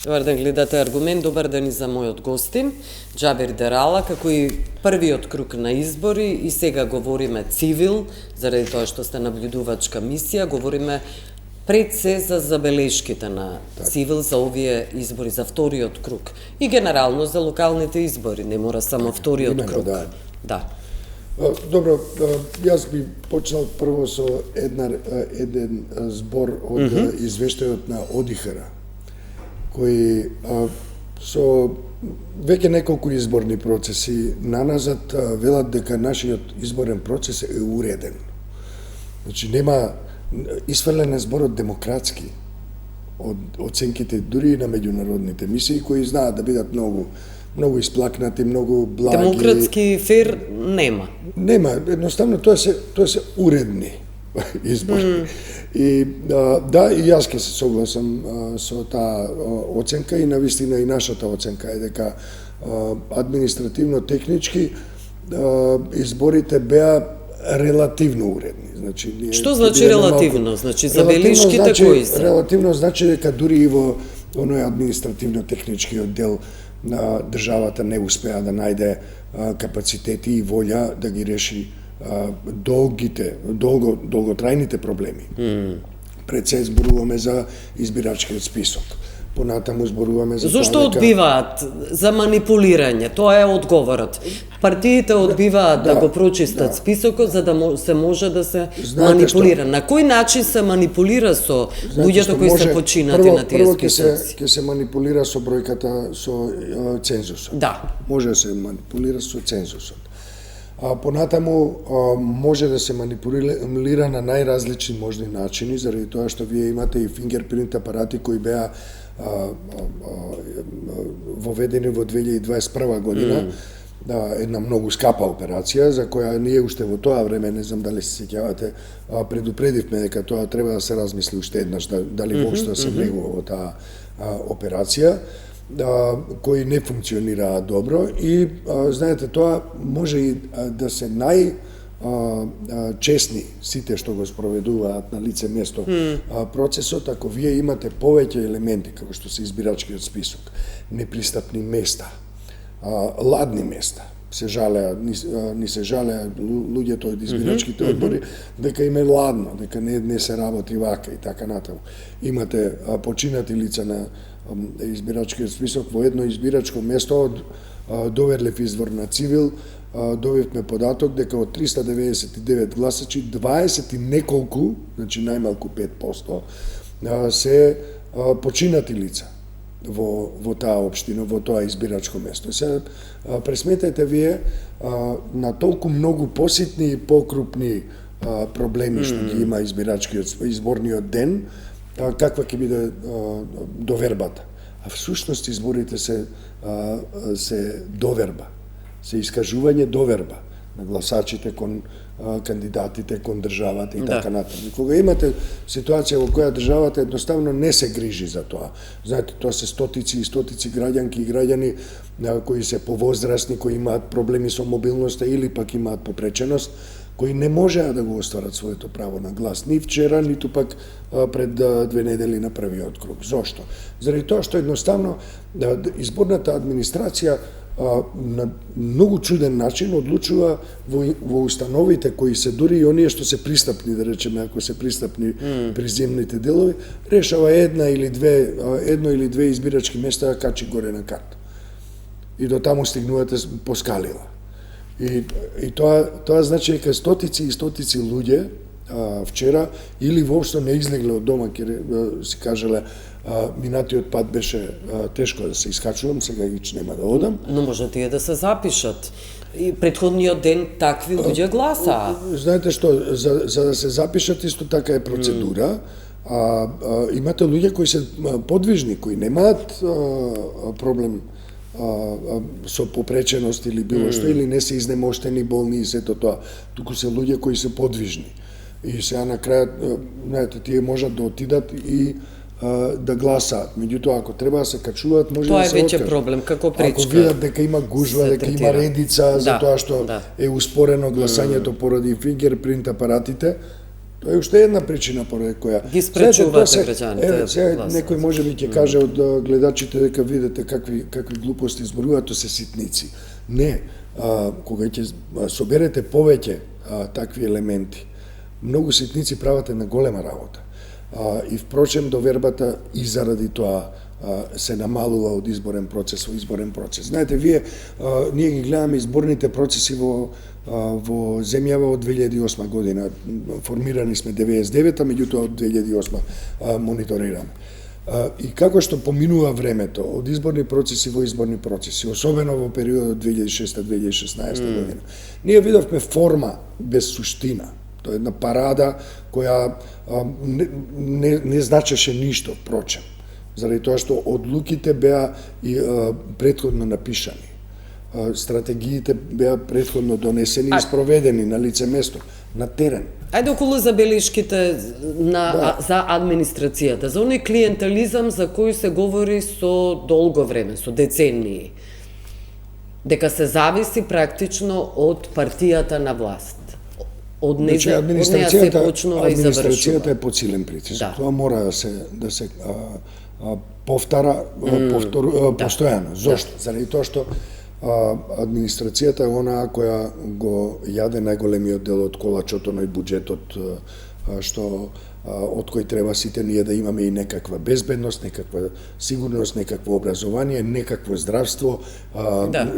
Добар ден, гледате Аргумент. Добар ден и за мојот гостин, Џабир Дерала, како и првиот круг на избори, и сега говориме цивил, заради тоа што сте наблюдувачка мисија, говориме пред се за забелешките на цивил за овие избори, за вториот круг. И генерално за локалните избори, не мора само вториот круг. Да. Добро, јас би почнал прво со еден збор од извештајот на ОДИХР, кои со веќе неколку изборни процеси наназад велат дека нашиот изборен процес е уреден. Значи нема исфрлен е зборот демократски од оценките дури и на меѓународните мисии кои знаат да бидат многу исплакнати, многу благи. Демократски фер нема. Нема, едноставно тоа се уредни избори. И да, и јас ќе се согласам со таа оценка и навистина и нашата оценка е дека административно-технички изборите беа релативно уредни. Значи, што значи релативно? Значи забелешките кои се? Релативно значи дека дури и во оној административно-техничкиот дел на државата не успеа да најде капацитети и волја да ги реши долготрајните проблеми. Пред се зборуваме за избирачкиот список. Понатаму зборуваме за зошто одбиваат за манипулирање? Тоа е одговорот. Партиите одбиваат да го прочистат списокот за да се може да се манипулира. На кој начин се манипулира со луѓето кои се починати на тие списоци? Ќе се манипулира со бројката, со цензусот. Да. Може да се манипулира со цензусот. Понатаму може да се манипулира на најразлични можни начини, заради тоа што вие имате и фингерпринт апарати кои беа воведени во 2021 година, една многу скапа операција, за која ние уште во тоа време, не знам дали се сеќавате, предупредивме дека тоа треба да се размисли уште еднаш, дали воопшто се влегува во таа операција, кои не функционираат добро и знаете тоа може и да се честни сите што го спроведуваат на лице место процесот, ако вие имате повеќе елементи како што се избирачкиот список, непристапни места, ладни места, се жалеа, ни се жалеа луѓето од избирачките одбори дека им е ладно, дека не се работи вака и така натаму. Имате починати лица на избирачкиот список во едно избирачко место од доверлив извор на цивил, добивме податок дека од 399 гласачи 20 и неколку, значи најмалку 5%, се починати лица во таа општина, во тоа избирачко место. Се пресметајте вие на толку многу поситни и покрупни проблеми што ги има изборниот ден, каква ќе биде довербата. А всушност изборите се доверба, се искажување доверба на гласачите кон кандидатите, кон државата и така натаму. Кога имате ситуација во која државата едноставно не се грижи за тоа, знаете, тоа се стотици и стотици граѓанки и граѓани кои се повозрасни, кои имаат проблеми со мобилноста или пак имаат попреченост, кои не можеа да го остварат своето право на глас, ни вчера, ниту пак пред 2 недели на првиот круг. Зошто? Заради тоа што едноставно изборната администрација на многу чуден начин одлучува во установите кои се дури и оние што се пристапни, да речеме, ако се пристапни приземните делови, решава едно или две избирачки места да качи горе на карта. И до таму стигнувате по скалила. И тоа значи дека стотици и стотици луѓе вчера или воопшто не излегле од дома, ќе си кажале минатиот пат беше тешко да се искачувам, сега ич нема да одам. Но може тие да се запишат. И предходниот ден такви луѓе гласаа. Знаете што, за да се запишат исто така е процедура. Имате луѓе кои се подвижни, кои немаат проблем со попреченост или било што, или не се изнемоштени, болни и сето тоа. Туку се луѓе кои се подвижни. И сега на крајот, знаете, тие можат да отидат и да гласаат. Меѓутоа, ако треба да се качуваат, може Тоа да е се веќе откажат. проблем, како пречка. Ако видат дека има гужва, се дека има третира. редица, за тоа што е успорено гласањето поради фингерпринт апаратите, тоа е уште една причина поради која Ги спречувате Знаете, граѓаните да сега гласаат. некој може би ќе каже од гледачите дека видите какви глупости зборуваат, тоа се ситници. Не, кога ќе соберете повеќе такви елементи, многу ситници прават една голема работа. И впрочем довербата и заради тоа се намалува од изборен процес во изборен процес. Знаете, ние ги гледаме изборните процеси во земјава од 2008 година. Формирани сме 99-та, меѓутоа од 2008 мониторираме. И како што поминува времето од изборни процеси во изборни процеси, особено во периодот 2006-2016 година, ние видовме форма без суштина. Тоа е една парада која не значеше ништо, впрочем, заради тоа што одлуките беа и претходно напишани. Стратегиите беа претходно донесени и спроведени на лице место, на терен. Ајде околу забелешките за администрацијата, за оној клиентелизам за кој се говори со долго време, со децении, дека се зависи практично од партијата на власт. Од неја се почнува и завршува. Администрацијата е под силен притисок. Тоа мора да се повтара постојано. Зошто? Заради тоа што администрацијата е онаа која го јаде најголемиот дел од колачото на буџетот, што од кој треба сите ние да имаме и некаква безбедност, некаква сигурност, некакво образование, некакво здравство,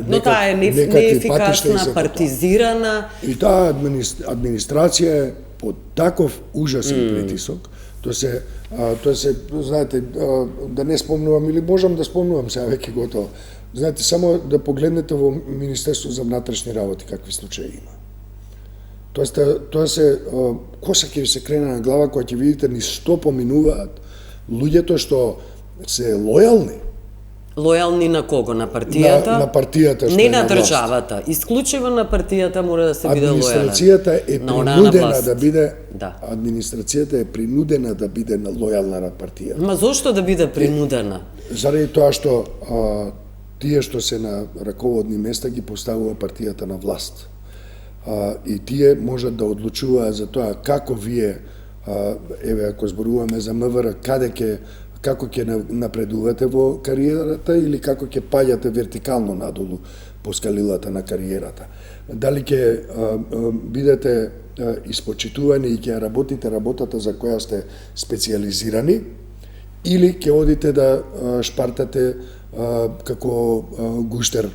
но таа е неефикасна, партизирана. И таа администрација е под таков ужасен притисок. Тоа се, знаете, да не спомнувам или можам да спомнувам сега веќе готово. Знаете, само да погледнете во Министерство за внатрешни работи какви случаи има. Тоа се коса ќе ви се крене на глава кога ќе видите ни што поминуваат луѓето што се лојални. Лојални на кого? На партијата? На партијата што не е на власт. државата. Исклучиво на партијата мора да се биде лојален. Администрацијата е принудена да биде администрацијата е принудена да биде лојална на партијата. Ма зошто да биде принудена? Заради тоа што тие што се на раководни места ги поставува партијата на власт. И тие можат да одлучуваат за тоа како вие, еве ако зборуваме за МВР, како ќе напредувате во кариерата или како ќе паѓате вертикално надолу по скалилата на кариерата. Дали ќе бидете испочитувани и ќе работите работата за која сте специјализирани или ќе одите да шпартате како гуштер,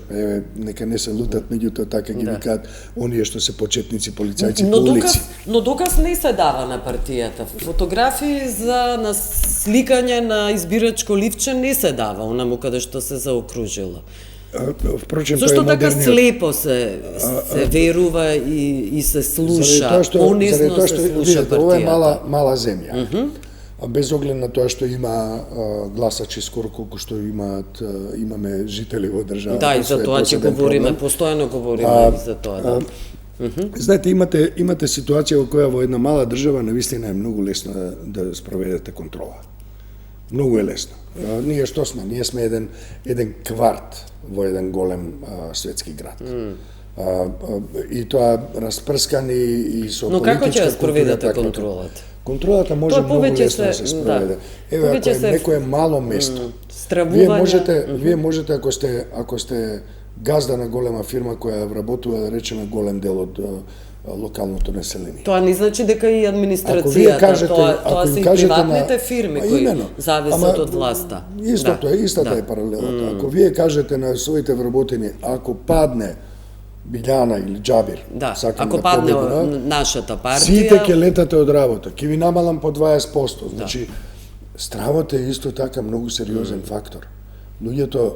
нека не се лутат, меѓутоа така ги викаат оние што се почетници полицајци по улици. Но доказ не се дава на партијата. Фотографии за насликање на избирачко ливче не се дава, онаму каде што се заокружила. Впрочем, зашто така слепо се верува и се слуша, понизно се слуша партијата? Ова е мала земја. Без оглед на тоа што има гласачи скоро колку што имаме жители во државата. Да, и за тоа ќе говориме, постојано говориме и за тоа, Знаете, имате ситуација во која во една мала држава навистина е многу лесно да спроведете контрола. Многу е лесно. Ние што сме? Ние сме еден кварт во еден голем светски град. И тоа распрскани и со политичка. Но како ќе спроведете контролата? Контролата може многу лесно да се спроведе. Еве, ако е некое мало место, вие можете ако сте газда на голема фирма која вработува, да речеме, голем дел од локалното население. Тоа не значи дека и администрацијата, тоа се и приватните фирми кои зависат од власта. Истата е паралелата. Ако вие кажете на своите вработени, ако падне Билјана или Џабир, ако падне нашата партија, сите ќе летате од работа, ќе ви намалам по 20%. Значи, стравот е исто така многу сериозен фактор. Луѓето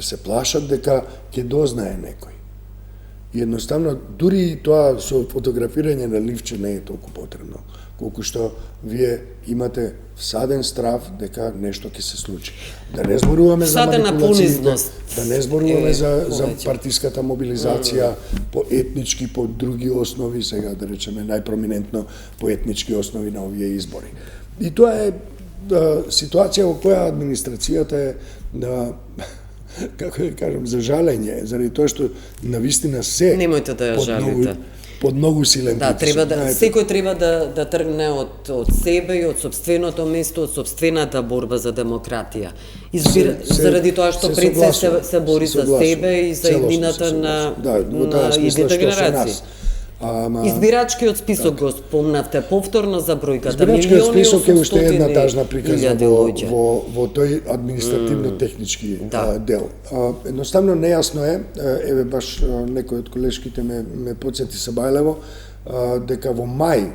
се плашат дека ќе дознае некој. И едноставно, дури и тоа со фотографирање на ливче не е толку потребно, колку што вие имате всаден страв дека нешто ќе се случи. Да не зборуваме за манипулациите, да не зборуваме за партиската мобилизација по етнички, по други основи, сега да речеме најпроминентно по етнички основи на овие избори. И тоа е ситуација во која администрацијата е како да кажам, за жалење, заради тоа што навистина се Немојте да ја жалите. Под многу силен Да, притисок. секој треба да тргне од себе и од собственото место, од собствената борба за демократија. Заради тоа што пред се бори за себе и за иднината на идните генерации. Избирачкиот список го спомнавте повторно за бројката. Избирачкиот список е уште една тажна приказна во тој административно-технички дел. Едноставно нејасно е, еве баш некој од колешките ме потсети Сабајлево, дека во мај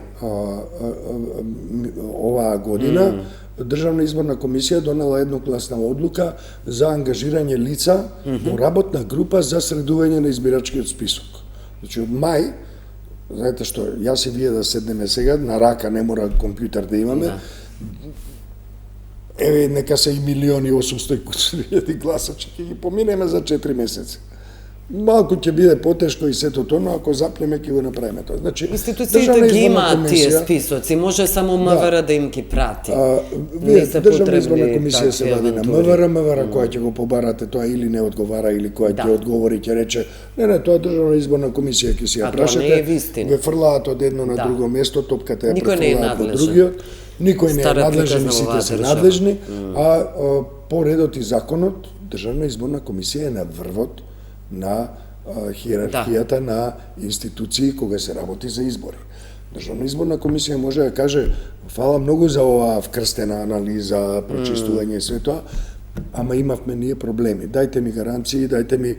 оваа година Државна изборна комисија донела едногласна одлука за ангажирање лица во работна група за средување на избирачкиот список. Значи од мај, знаете што, јас и вие да седнеме сега, на рака не мора компјутер да имаме, еве нека се и 1.800.000 гласачи, ќе ги поминеме за 4 месеци. Малку ќе биде потешко и сето тоа, но ако запнеме ќе го направиме тоа. Значи, институциите ги имаат тие списоци, може само МВР да им ги прати. Државна изборна комисија се вади на МВР која ќе го побарате тоа или не одговара, или која ќе одговори, ќе рече, не, тоа Државна изборна комисија ќе си ја прашате, ве фрлаат од едно на друго место, топката ја префрлаат во другиот, никој не е надлежен, сите се надлежни, а по редот и законот, Државна изборна комисија е на врвот на хиерархијата на институции кога се работи за избори. Државна изборна комисија може да каже фала многу за оваа вкрстена анализа, прочистување и све тоа, ама имавме ние проблеми. Дајте ми гаранции, дајте ми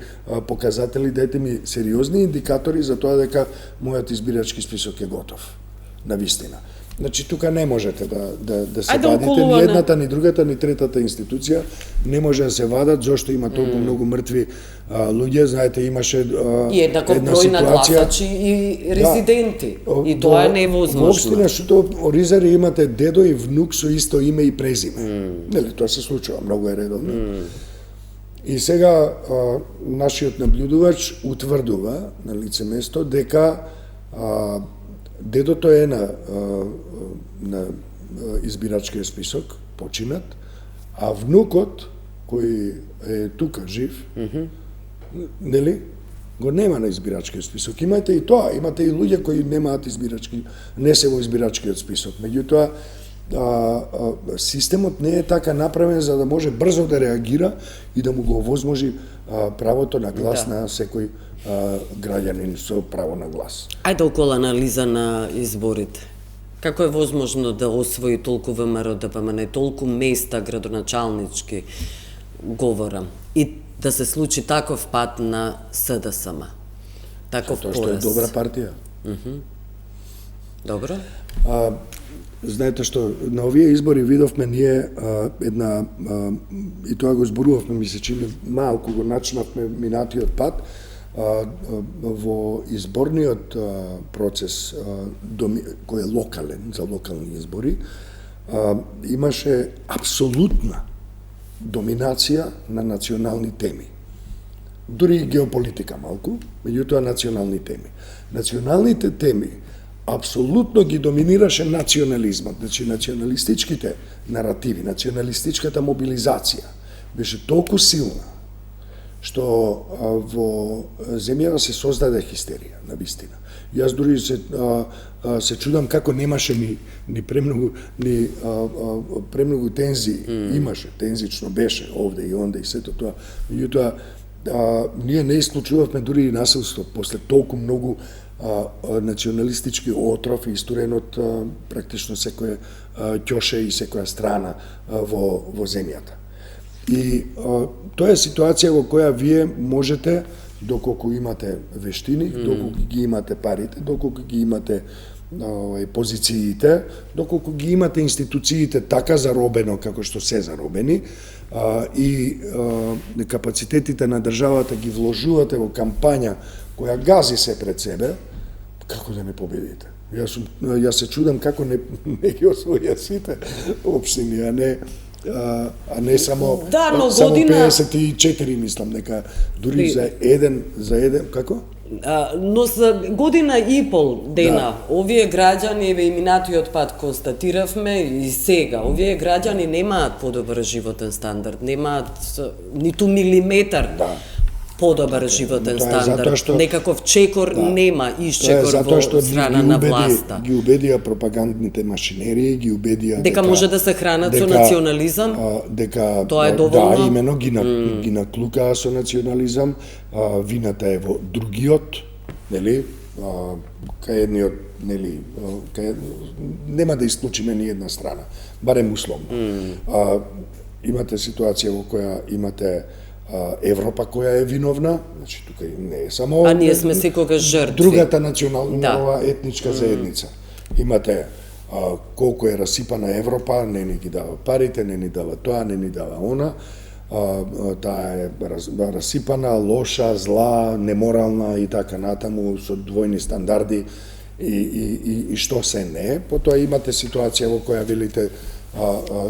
показатели, дајте ми сериозни индикатори за тоа дека мојот избирачки список е готов. Навистина. Значи, тука не можете да се вадите, ни едната, ни другата, ни третата институција не може да се вадат, зашто има толку многу мртви луѓе, знаете, имаше и еднаков број на гласачи и резиденти, и тоа е невозможно. Воопштина што оризари имате дедо и внук со исто име и презиме. Нели, тоа се случува, многу е редовно. И сега нашиот наблюдувач утврдува на лице место дека дедото е на избирачкиот список, починат, а внукот, кој е тука жив, нели, го нема на избирачкиот список. Имате и тоа, имате и луѓе кои немаат не се во избирачкиот список. Меѓутоа, системот не е така направен за да може брзо да реагира и да му го овозможи правото на глас на секој граѓанин со право на глас. Ајде околу анализа на изборите. Како е возможно да освои толку ВМРО ДПМН, толку места градоначалнички, говорам, и да се случи таков пат на СДСМ? Таков пораз. Тоа што е добра партија. Добро. Знаете што, на овие избори видовме ние една, и тоа го зборувавме, ми се чини, малку го начнавме минатиот пат, во изборниот процес, кој е локален, за локални избори, имаше апсолутна доминација на национални теми. Дури и геополитика малку, меѓутоа национални теми. Националните теми апсолутно ги доминираше национализмот, значи националистичките наративи, националистичката мобилизација беше толку силна што во земјава се создаде хистерија, навистина. Јас дури се чудам како немаше ни премногу тензии, имаше, тензично беше овде и онде и сето тоа. Меѓутоа, ние не исклучувавме дури и насилство после толку многу националистички отров истурен од практично секоја ќоше и секоја страна во земјата. И тоа е ситуација во која вие можете, доколку имате вештини, доколку ги имате парите, доколку ги имате позициите, доколку ги имате институциите така заробено како што се заробени, и капацитетите на државата ги вложувате во кампања која гази се пред себе, како да не победите? Јас се чудам како не ги освоја сите општини, а не само да, но само година 54, мислам, дека дури за еден како? Но за година и пол дена, овие граѓани, еве и минатиот пат констатиравме и сега, овие граѓани немаат подобар животен стандард, немаат ниту милиметар подобар животен стандард. Некаков чекор нема исчекор во страна на власта. Ги убедија пропагандните машинерии, ги убедија дека може да се хранат со национализам. Дека тоа е доволно. Да, имено ги наклукаа со национализам. Вината е во другиот, нели? Кај едниот, нели, нема да исклучиме ни една страна, барем условно. Имате ситуација во која имате Европа која е виновна, значи тука не е само... А ние сме секогаш жртви. Другата национална етничка заедница. Имате колку е расипана Европа, не ни ги дава парите, не ни дава тоа, не ни дава она. Таа е расипана, лоша, зла, неморална и така натаму, со двојни стандарди и што се не. Потоа имате ситуација во која велите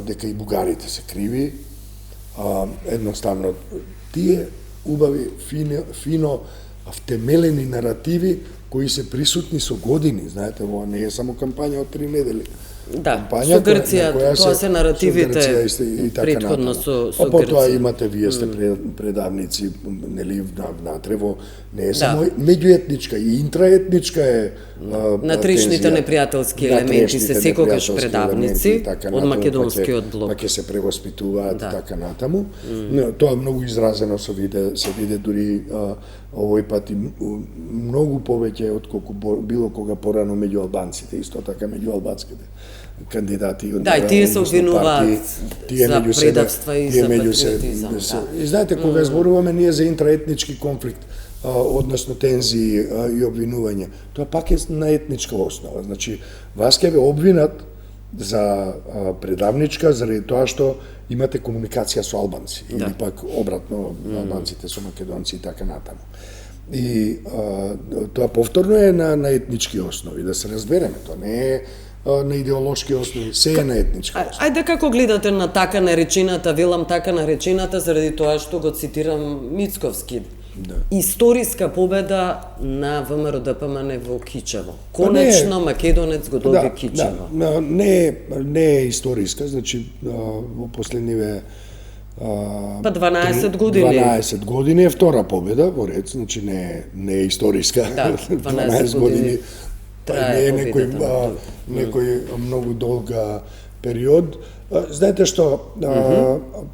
дека и бугарите се криви. Едноставно, тие убави, фино втемелени наративи кои се присутни со години, знаете, во не е само кампања од 3 недели. Да, со Грција, тоа се наративите претходно со Грција. Потоа имате, вие сте предавници, нели, внатрево, не е само меѓуетничка, и интраетничка е Натрешните непријателски елементи се секогаш предавници од македонскиот блок. Па ќе се превоспитуваат така натаму. Тоа многу изразено се виде дури овој пат и многу повеќе отколку било кога порано меѓу албанците, исто така меѓу албанските кандидати. Да, и тие се обвинуваат за предавства и за патриотизам. И знаете, кога зборуваме ние за интраетнички конфликт, односно тензии и обвинување, тоа пак е на етничка основа. Значи, вас ќе ве обвинат за предавничка, заради тоа што имате комуникација со албанци, или пак обратно, албанците со македонци и така натаму. И тоа повторно е на етнички основи, да се разбереме, тоа не е на идеолошки основи, се е на етничка основа. Ајде како гледате на така наречената, велам така наречената, заради тоа што го цитирам Мицковски, историска победа на ВМРО ДПМН во Кичево. Конечно македонец го доби Кичево. Не е историска, значи во последниве 12 години. 12 години е втора победа во ред, значи не е историска. 12 години не е некој многу долга период. Знаете што,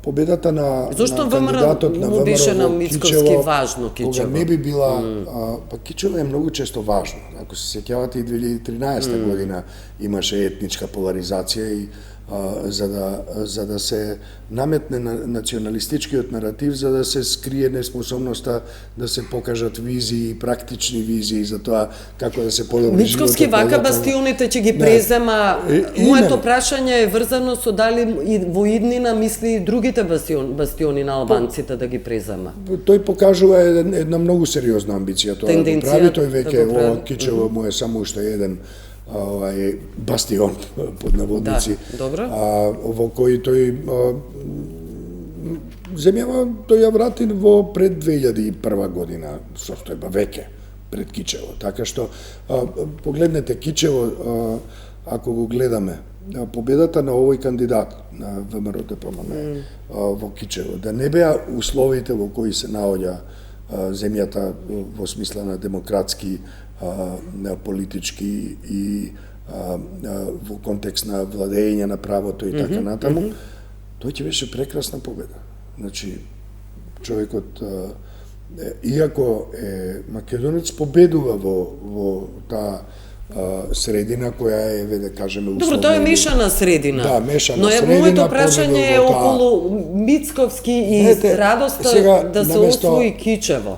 победата на кандидатот на ВМРО во Кичево, кога не би била, па Кичево е многу често важно. Ако се сеќавате и 2013 година имаше етничка поларизација и за да се наметне националистичкиот наратив, за да се скрие неспособноста да се покажат визии, практични визии за тоа како да се подобри животот. Мицковски вака бастионите ќе ги презема. Моето прашање е врзано со дали и во иднина мисли и другите бастиони на албанците да ги презема. Тој покажува една многу сериозна амбиција тоа да го прави, тој веќе во Кичево му е само уште еден бастион под наводници, во кој тој земјава тој ја врати во пред 2001 година состојба веќе пред Кичево. Така што погледнете Кичево, ако го гледаме, победата на овој кандидат на ВМРО ДПМН во Кичево, да не беа условите во кои се наоѓа земјата во смисла на демократски, политички и во контекст на владење на правото и така натаму, тој ќе беше прекрасна победа. Значи, човекот, иако е македонец, победува во таа средина која е, да кажеме, условно. Добро, тоа е мешана средина. Да, мешана но средина. Но моето прашање е околу Мицковски и радоста да се освои Кичево.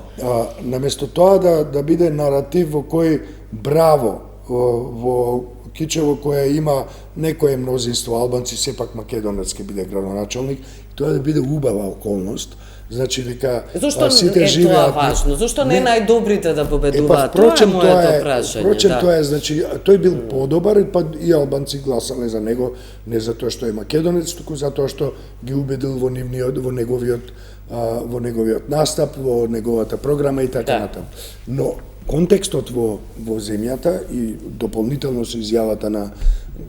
Наместо тоа да биде наратив во кој браво во Кичево која има некое мнозинство албанци, сепак македонец ќе биде градоначалник, тоа да биде убава околност. Значи дека сите живеат. Зошто е тоа важно? Зошто не најдобрите да победуваат? Тоа е моето прашање. Впрочем, тоа е, значи, тој бил подобар, па и албанци гласале за него, не за тоа што е македонец, туку за тоа што ги убедил во неговиот настап, во неговата програма и така натаму. Но контекстот во земјата и дополнително со изјавата на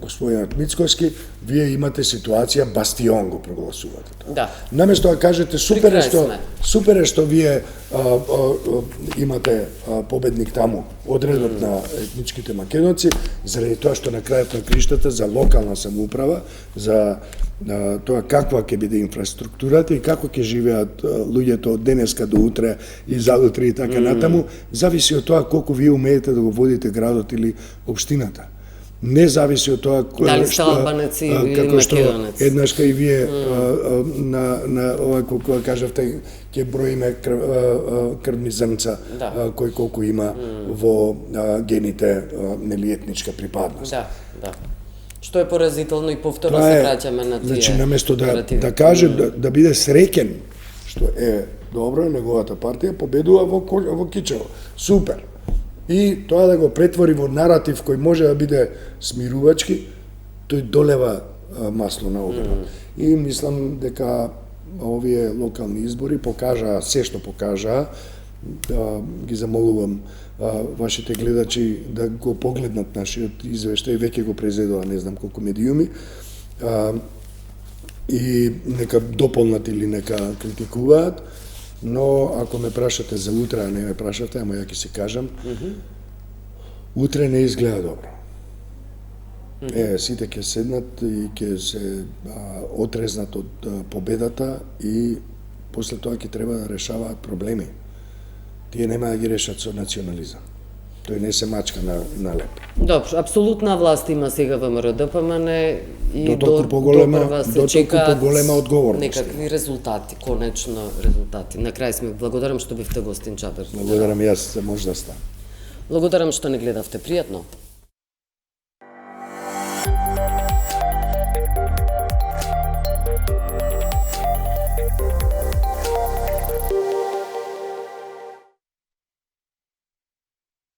господинот Мицкоски, вие имате ситуација бастион го прогласувате. Да. Наместо да кажете супер е што вие имате победник таму, одредот на етничките македонци, заради тоа што на крајот на криштата за локална самоуправа, за тоа каква ќе биде инфраструктурата и како ќе живеат луѓето од денеска до утре и задутре и така натаму, зависи од тоа колку вие умеете да го водите градот или општината. Не зависи од тоа дали сте албанец или македонец. Еднашка и вие на ова кога кажавте ќе броиме крвни зрнца кој колку има во гените нели етничка припадност. Да. Што е поразително и повторно се враќаме на тие. Значи наместо да каже да биде среќен што е добро неговата партија победува во Кичево. Супер. И тоа да го претвори во наратив кој може да биде смирувачки, тој долева масло на огнот. И мислам дека овие локални избори покажаа се што покажаа. Ги замолувам вашите гледачи да го погледнат нашиот извештај, веќе го презедува не знам колку медиуми, и нека дополнат или нека критикуваат. Но ако ме прашате за утре, а не ме прашате, ама ја ќе си кажам, утре не изгледа добро. Сите ќе седнат и ќе се отрезнат од победата и после тоа ќе треба да решаваат проблеми. Тие нема да ги решат со национализам. Тој не се мачка на леп. Добро, апсолутна власт има сега ВМРО ДПМН и до прва се чекаат некакви резултати, конечно резултати. На крај сме благодарам што бевте гостин Џабер. Благодарам јас, може да стане. Благодарам што не гледавте, пријатно.